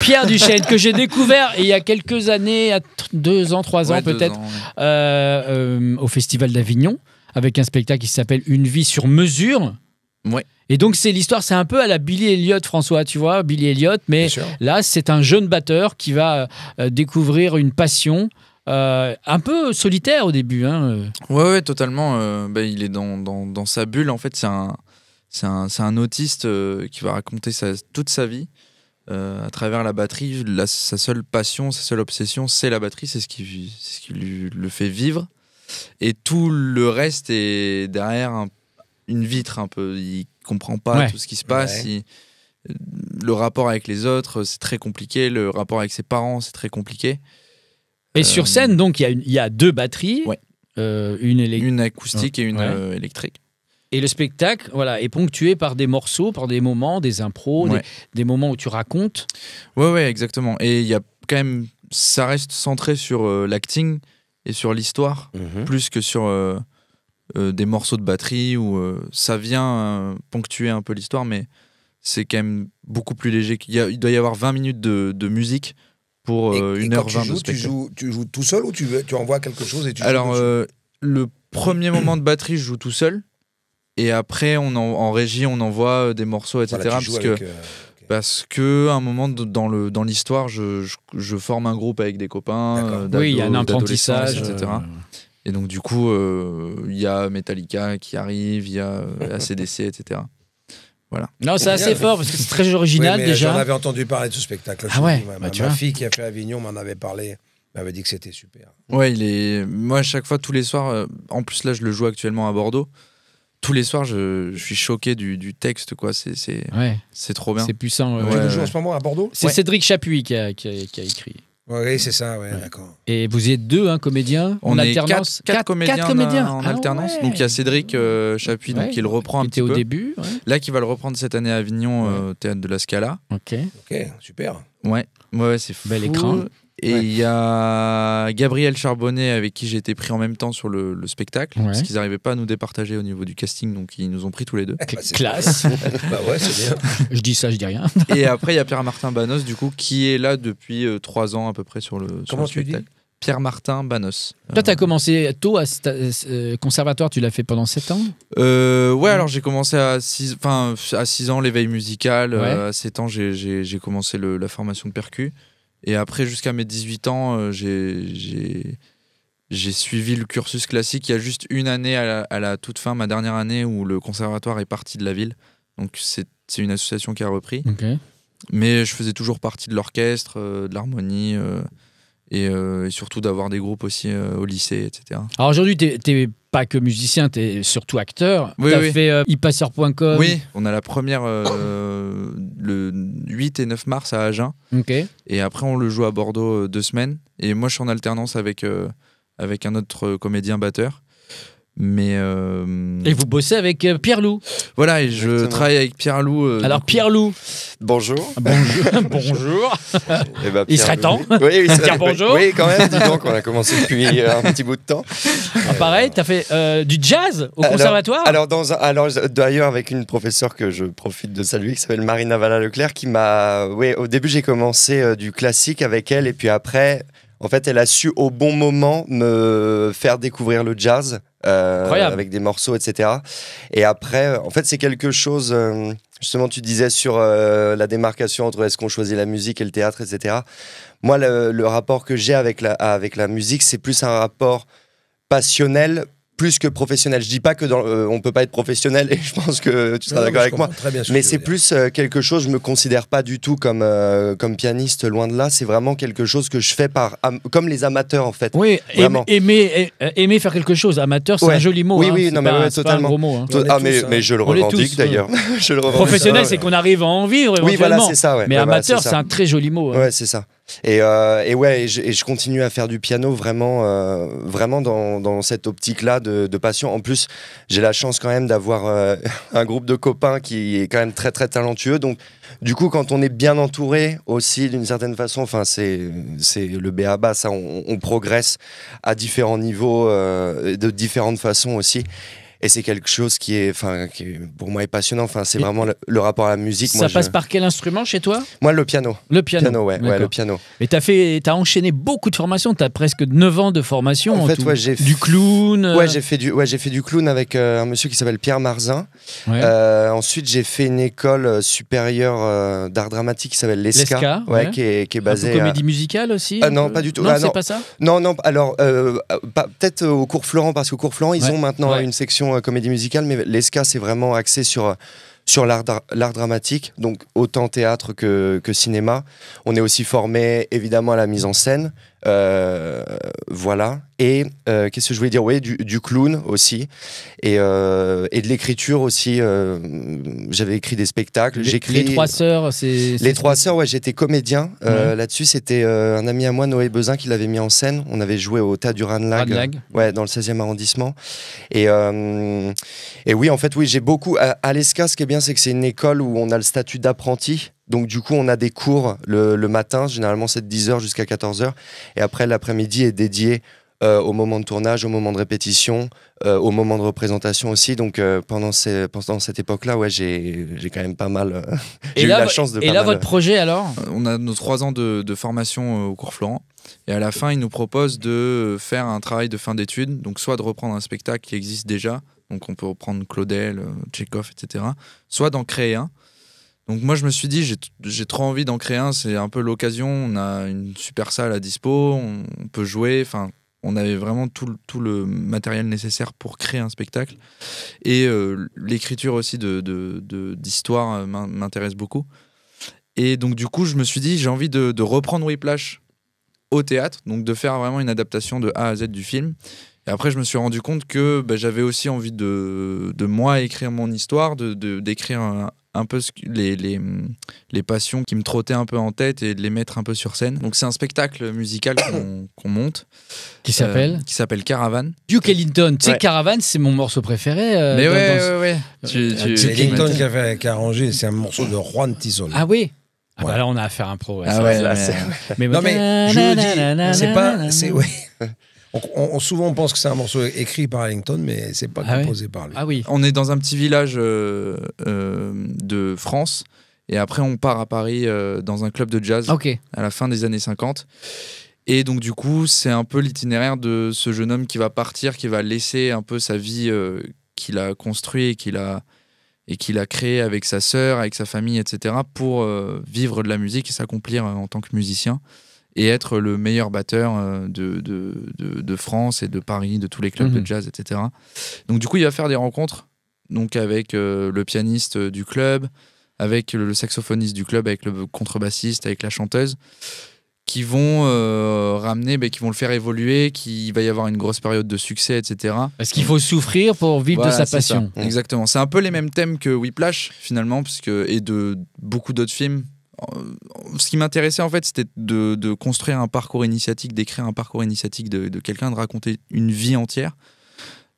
Pierre Duchesne, que j'ai découvert il y a quelques années, 2 ans, 3 ans peut-être, au Festival d'Avignon, avec un spectacle qui s'appelle Une vie sur mesure. Ouais. Et donc, c'est l'histoire, c'est un peu à la Billy Elliot, François, tu vois, Billy Elliot, mais là, c'est un jeune batteur qui va découvrir une passion. Un peu solitaire au début. Ouais, totalement. Il est dans sa bulle. En fait, c'est un autiste qui va raconter toute sa vie à travers la batterie. Sa seule passion, sa seule obsession, c'est la batterie. C'est ce qui le fait vivre. Et tout le reste est derrière une vitre un peu. Il comprend pas tout ce qui se passe. Le rapport avec les autres, c'est très compliqué. Le rapport avec ses parents, c'est très compliqué. Et sur scène, donc, il y a 2 batteries, une acoustique et une électrique. Et le spectacle, est ponctué par des morceaux, par des moments, des impros, des moments où tu racontes. Ouais, exactement. Et il y a quand même, ça reste centré sur l'acting et sur l'histoire, plus que sur des morceaux de batterie où ça vient ponctuer un peu l'histoire, mais c'est quand même beaucoup plus léger. Il doit y avoir 20 minutes de musique. Pour 1h20 de spectacle. Tu joues tout seul ou tu envoies quelque chose et tu Alors, le premier moment de batterie, je joue tout seul. Et après, en régie, on envoie des morceaux, etc. Parce que à un moment dans l'histoire, je forme un groupe avec des copains. Oui, il y a un apprentissage, etc. Et donc, du coup, il y a Metallica qui arrive, il y a AC/DC, etc. Voilà. Non, c'est assez fort parce que c'est très original déjà. J'en avais entendu parler de ce spectacle. Ma fille qui a fait Avignon m'en avait parlé, m'avait dit que c'était super. Ouais, moi à chaque fois, tous les soirs, en plus là je le joue actuellement à Bordeaux, tous les soirs je suis choqué du texte, quoi. C'est trop bien. C'est puissant. Tu le joues en ce moment à Bordeaux ? C'est Cédric Chapuis qui a écrit. Oui, c'est ça, d'accord. Et vous êtes 2 comédiens en alternance. 4 comédiens en alternance. Donc il y a Cédric Chapuis qui le reprend un petit peu. Au début. Là, qui va le reprendre cette année à Avignon au Théâtre de la Scala. Ok, super. Ouais, c'est fou. Bel écran. Et il y a Gabriel Charbonnet avec qui j'ai été pris en même temps sur le spectacle, parce qu'ils n'arrivaient pas à nous départager au niveau du casting, donc ils nous ont pris tous les 2. Classe. C'est bien. Je dis ça, je dis rien. Et après, il y a Pierre-Martin Banos, du coup, qui est là depuis 3 ans à peu près sur le spectacle. Pierre-Martin Banos. Toi, tu as commencé tôt à conservatoire, tu l'as fait pendant 7 ans alors j'ai commencé à 6 ans l'éveil musical. À 7 ans, j'ai commencé la formation de percu. Et après, jusqu'à mes 18 ans, j'ai suivi le cursus classique. Il y a juste une année à la toute fin, ma dernière année, où le conservatoire est parti de la ville. Donc c'est une association qui a repris. Mais je faisais toujours partie de l'orchestre, de l'harmonie, et surtout d'avoir des groupes aussi au lycée, etc. Alors aujourd'hui, t'es pas que musicien, t'es surtout acteur. T'as fait ipasseur.com. Oui, on a la première le 8 et 9 mars à Agen. Et après, on le joue à Bordeaux 2 semaines. Et moi, je suis en alternance avec un autre comédien batteur. Mais Et vous bossez avec Pierre-Loup. Voilà, et je travaille avec Pierre-Loup. Alors Pierre-Loup. Bonjour. Bonjour. Il serait temps. Oui, il serait dire bonjour. Oui, quand même, dis donc, on a commencé depuis un petit bout de temps. Pareil, tu as fait du jazz au conservatoire. Alors d'ailleurs, avec une professeure que je profite de saluer, qui s'appelle Marina Valla-Leclerc, qui m'a... Oui, au début, j'ai commencé du classique avec elle, et puis après... En fait, elle a su au bon moment me faire découvrir le jazz avec des morceaux, etc. Et après, en fait, c'est quelque chose... justement, tu disais sur la démarcation entre est-ce qu'on choisit la musique et le théâtre, etc. Moi, le rapport que j'ai avec la musique, c'est plus un rapport passionnel plus que professionnel. Je dis pas que on peut pas être professionnel, et je pense que tu seras d'accord avec moi. Mais c'est plus quelque chose. Je me considère pas du tout comme pianiste, loin de là. C'est vraiment quelque chose que je fais comme les amateurs, en fait. Oui, aimer faire quelque chose. Amateur, c'est un joli mot. Oui, non, mais totalement. Pas un gros mot. Mais je le revendique d'ailleurs. Professionnel, c'est qu'on arrive à en vivre. Oui, voilà, c'est ça. Mais amateur, c'est un très joli mot. Ouais, c'est ça. Et je continue à faire du piano vraiment dans cette optique-là de passion. En plus, j'ai la chance quand même d'avoir un groupe de copains qui est quand même très très talentueux. Donc, du coup, quand on est bien entouré aussi, d'une certaine façon, c'est le b.a.-ba, ça, on progresse à différents niveaux, de différentes façons aussi. Et c'est quelque chose qui est pour moi est passionnant. Enfin, c'est vraiment le rapport à la musique. Ça passe par quel instrument chez toi? Moi, le piano. Le piano, ouais, le piano. Et t'as enchaîné beaucoup de formations. T'as presque 9 ans de formation. En fait, tout. Ouais, j'ai du clown. Ouais, j'ai fait du clown avec un monsieur qui s'appelle Pierre Marzin. Ouais. Ensuite, j'ai fait une école supérieure d'art dramatique qui s'appelle l'ESCA, qui est basée. Comédie musicale aussi? Non, pas du tout. Non, c'est pas ça. Non. Alors, peut-être au cours Florent, parce qu'au cours Florent, ils ont maintenant une section comédie musicale, mais l'ESCA, c'est vraiment axé sur l'art dramatique, donc autant théâtre que cinéma. On est aussi formé évidemment à la mise en scène, voilà. Et qu'est-ce que je voulais dire? Oui, du clown aussi, et de l'écriture aussi. J'avais écrit des spectacles. Les Trois Sœurs, Les Trois Sœurs, ouais, j'étais comédien là-dessus. C'était un ami à moi, Noé Bezin, qui l'avait mis en scène. On avait joué au Théâtre du Ranelagh, dans le 16e arrondissement. Et oui, en fait, oui, j'ai beaucoup à l'ESCA. Ce qui est bien, c'est que c'est une école où on a le statut d'apprenti. Donc du coup, on a des cours le matin, généralement c'est de 10h jusqu'à 14h. Et après, l'après-midi est dédié au moment de tournage, au moment de répétition, au moment de représentation aussi. Donc pendant cette époque-là, ouais, j'ai quand même pas mal... j'ai eu la chance de pas mal... Et là, votre projet alors? On a nos 3 ans de formation au cours Florent. Et à la fin, ils nous proposent de faire un travail de fin d'études. Donc soit de reprendre un spectacle qui existe déjà. Donc on peut reprendre Claudel, Tchekhov, etc. Soit d'en créer un. Donc moi je me suis dit j'ai trop envie d'en créer un, c'est un peu l'occasion, on a une super salle à dispo, on peut jouer, enfin on avait vraiment tout le matériel nécessaire pour créer un spectacle, et l'écriture aussi d'histoire m'intéresse beaucoup, et donc du coup je me suis dit j'ai envie de reprendre Whiplash au théâtre, donc de faire vraiment une adaptation de A à Z du film. Et après, je me suis rendu compte que j'avais aussi envie de moi écrire mon histoire, d'écrire un peu les passions qui me trottaient un peu en tête et de les mettre un peu sur scène. Donc c'est un spectacle musical qu'on monte. Qui s'appelle Caravane. Duke Ellington. Tu sais, Caravane, c'est mon morceau préféré. Mais ouais. C'est Ellington qui a arrangé, c'est un morceau de Juan Tizol. Ah oui. Ah bah là, on a affaire à un pro. Mais non, mais je le dis, c'est pas... Souvent on pense que c'est un morceau écrit par Ellington, mais c'est pas composé par lui. Ah oui. On est dans un petit village de France, et après on part à Paris dans un club de jazz à la fin des années 50. Et donc du coup c'est un peu l'itinéraire de ce jeune homme qui va partir, qui va laisser un peu sa vie qu'il a construit et qu'il a créé avec sa sœur, avec sa famille, etc. pour vivre de la musique et s'accomplir en tant que musicien. Et être le meilleur batteur de France et de Paris, de tous les clubs de jazz, etc. Donc du coup, il va faire des rencontres donc avec le pianiste du club, avec le saxophoniste du club, avec le contrebassiste, avec la chanteuse, qui vont qui vont le faire évoluer, qu'il va y avoir une grosse période de succès, etc. Parce qu'il faut souffrir pour vivre de sa passion. Exactement. C'est un peu les mêmes thèmes que Whiplash, finalement, et de beaucoup d'autres films. Ce qui m'intéressait en fait, c'était de construire un parcours initiatique, d'écrire un parcours initiatique de quelqu'un, de raconter une vie entière.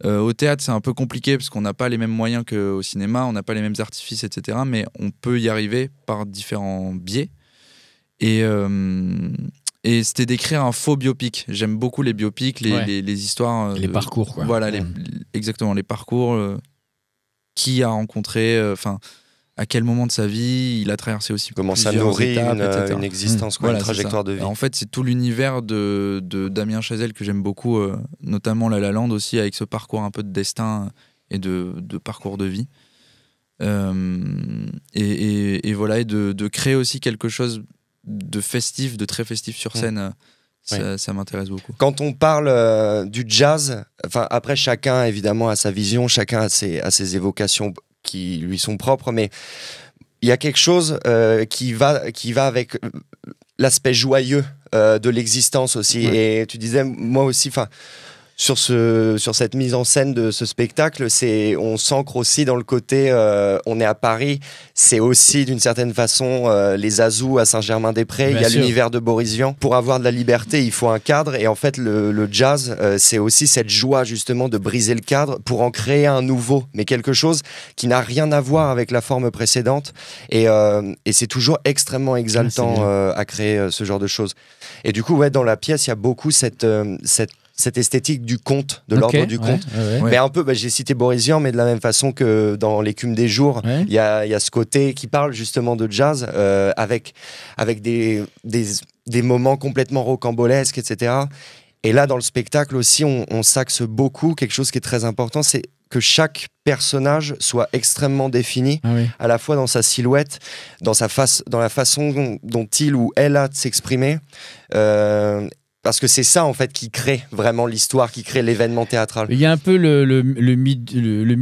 Au théâtre, c'est un peu compliqué parce qu'on n'a pas les mêmes moyens qu'au cinéma, on n'a pas les mêmes artifices, etc. Mais on peut y arriver par différents biais. Et c'était d'écrire un faux biopic. J'aime beaucoup les biopics, les histoires. Les parcours, quoi. Voilà, exactement, les parcours. Qui a rencontré. À quel moment de sa vie il a traversé aussi comment ça nourrit une existence, une trajectoire de vie. En fait, c'est tout l'univers de Damien Chazelle que j'aime beaucoup, notamment La La Land aussi, avec ce parcours un peu de destin et de parcours de vie. Et voilà, et de créer aussi quelque chose de festif, de très festif sur scène. Ça m'intéresse beaucoup. Quand on parle du jazz, après chacun évidemment a sa vision, chacun a ses évocations qui lui sont propres, mais il y a quelque chose qui va avec l'aspect joyeux de l'existence aussi. Et tu disais, moi aussi, sur cette mise en scène de ce spectacle, on s'ancre aussi dans le côté on est à Paris, c'est aussi d'une certaine façon les Azous à Saint-Germain-des-Prés, il y a l'univers de Boris Vian. Pour avoir de la liberté, il faut un cadre, et en fait le jazz, c'est aussi cette joie justement de briser le cadre pour en créer un nouveau, mais quelque chose qui n'a rien à voir avec la forme précédente, et c'est toujours extrêmement exaltant à créer ce genre de choses. Et du coup, dans la pièce, il y a beaucoup cette cette esthétique du conte, de l'ordre du conte. Mais un peu, j'ai cité Boris Vian, mais de la même façon que dans L'écume des jours, il y a ce côté qui parle justement de jazz, avec des moments complètement rocambolesques, etc. Et là, dans le spectacle aussi, on s'axe beaucoup. Quelque chose qui est très important, c'est que chaque personnage soit extrêmement défini, à la fois dans sa silhouette, dans la façon dont il ou elle a de s'exprimer. Parce que c'est ça, en fait, qui crée vraiment l'histoire, qui crée l'événement théâtral. Il y a un peu le mythe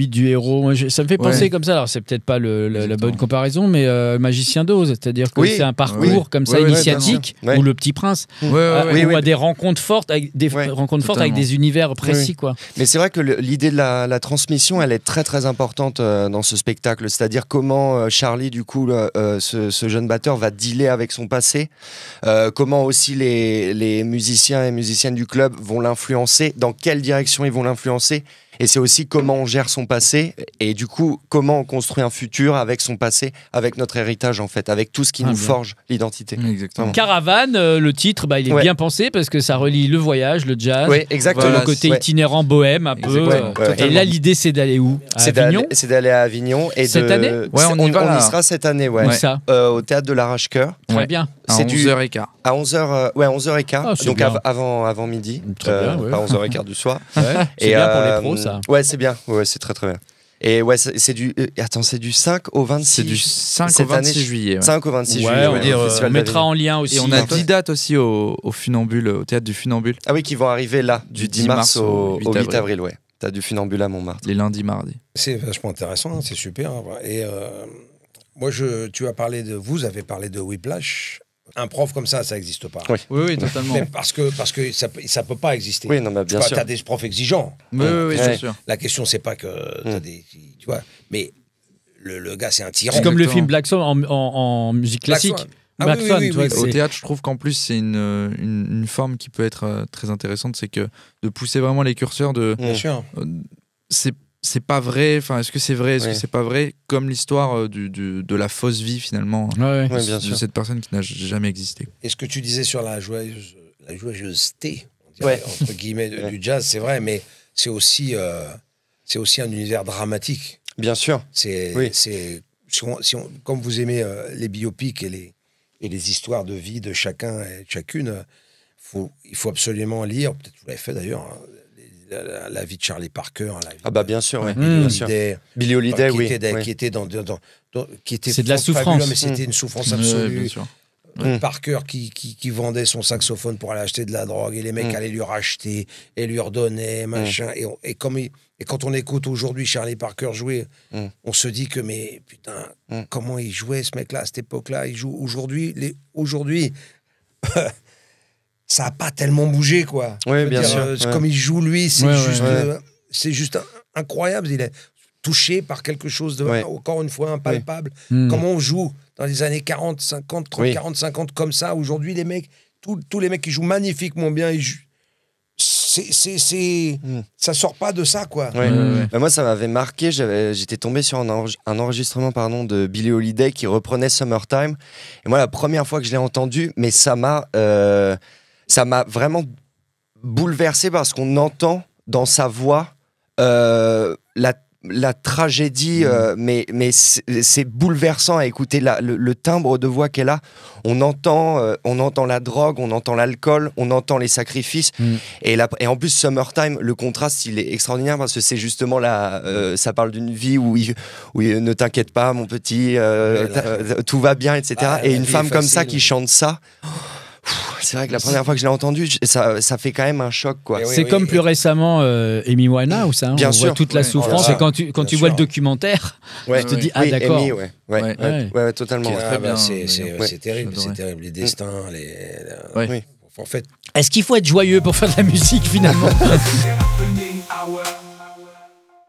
du héros. Moi, ça me fait penser comme ça. Alors, c'est peut-être pas la bonne comparaison, mais Magicien d'Oz. C'est-à-dire que c'est un parcours comme ça, initiatique, ou Le Petit Prince, ou à des rencontres fortes, avec des univers précis. Quoi. Mais c'est vrai que l'idée de la transmission, elle est très, très importante dans ce spectacle. C'est-à-dire comment Charlie, du coup, ce jeune batteur, va dealer avec son passé. Comment aussi les musiciens et musiciennes du club vont l'influencer, dans quelle direction ils vont l'influencer, et c'est aussi comment on gère son passé, et du coup comment on construit un futur avec son passé, avec notre héritage en fait, avec tout ce qui nous forge l'identité. Exactement. Caravane, le titre, il est bien pensé parce que ça relie le voyage, le jazz, le côté itinérant bohème un peu. Et là l'idée c'est d'aller où? À Avignon. C'est d'aller à Avignon. Et cette année on y sera cette année, au Théâtre de l'Arrache-Cœur. Très bien. À 11h15. À 11h15, donc avant midi, pas 11h15 du soir. C'est bien pour les pros, ça. Ouais, c'est bien, c'est très très bien. Et c'est du 5 au 26. C'est du 5 au 26 juillet. 5 au 26 juillet. On mettra en lien aussi. Et on a 10 dates aussi au Funambule, au Théâtre du Funambule. Ah oui, qui vont arriver là, du 10 mars au 8 avril, T'as du Funambule à Montmartre. Les lundis, mardis. C'est vachement intéressant, c'est super. Et moi, vous avez parlé de Whiplash. Un prof comme ça n'existe pas. Oui, totalement. Mais parce que ça peut pas exister. Oui, non, mais bien sûr. Tu as des profs exigeants. Oui, bien sûr. La question, c'est pas que t'as des, tu vois, mais le gars, c'est un tyran. C'est comme le film Black Swan en musique classique. Oui. Au théâtre, je trouve qu'en plus, c'est une forme qui peut être très intéressante, c'est que de pousser vraiment les curseurs de. Bien sûr. C'est pas vrai, enfin, est-ce que c'est vrai, est-ce que c'est pas vrai, comme l'histoire de la fausse vie finalement bien sûr. de cette personne qui n'a jamais existé. Et ce que tu disais sur la joyeuseté, on dirait, entre guillemets, du jazz, c'est vrai, mais c'est aussi un univers dramatique. Bien sûr. Comme vous aimez les biopics et les histoires de vie de chacun et de chacune, il faut absolument lire, peut-être vous l'avez fait d'ailleurs, la vie de Charlie Parker. Bien sûr, Billy Holiday, qui était dans qui était c'est de la souffrance, mais c'était une souffrance absolue. Parker qui vendait son saxophone pour aller acheter de la drogue et les mecs allaient lui racheter et lui redonnaient machin et quand on écoute aujourd'hui Charlie Parker jouer, on se dit que mais putain, comment il jouait ce mec-là à cette époque-là, il joue aujourd'hui ça n'a pas tellement bougé, quoi. Oui, bien sûr. Comme il joue, lui, c'est juste incroyable. Il est touché par quelque chose de, encore une fois, impalpable. Comment on joue dans les années 40, 50, 30, 40, 50, comme ça. Aujourd'hui, les mecs, tous les mecs qui jouent magnifiquement bien, ils jouent. Ça sort pas de ça, quoi. Moi, ça m'avait marqué. J'étais tombé sur un enregistrement de Billie Holiday qui reprenait Summertime. Et moi, la première fois que je l'ai entendu, mais ça m'a vraiment bouleversé parce qu'on entend dans sa voix la tragédie, mais c'est bouleversant à écouter le timbre de voix qu'elle a. On entend la drogue, on entend l'alcool, on entend les sacrifices. Et en plus, Summertime, le contraste, il est extraordinaire parce que c'est justement ça parle d'une vie où ne t'inquiète pas, mon petit, tout va bien, etc. Et une femme comme ça qui chante ça. C'est vrai que la première fois que je l'ai entendu, ça fait quand même un choc, quoi. C'est comme plus récemment Amy Winehouse, on voit toute la souffrance. Et quand tu vois le documentaire, tu te dis d'accord. Amy, totalement. C'est terrible, c'est terrible. Les destins, en fait. Est-ce qu'il faut être joyeux pour faire de la musique finalement?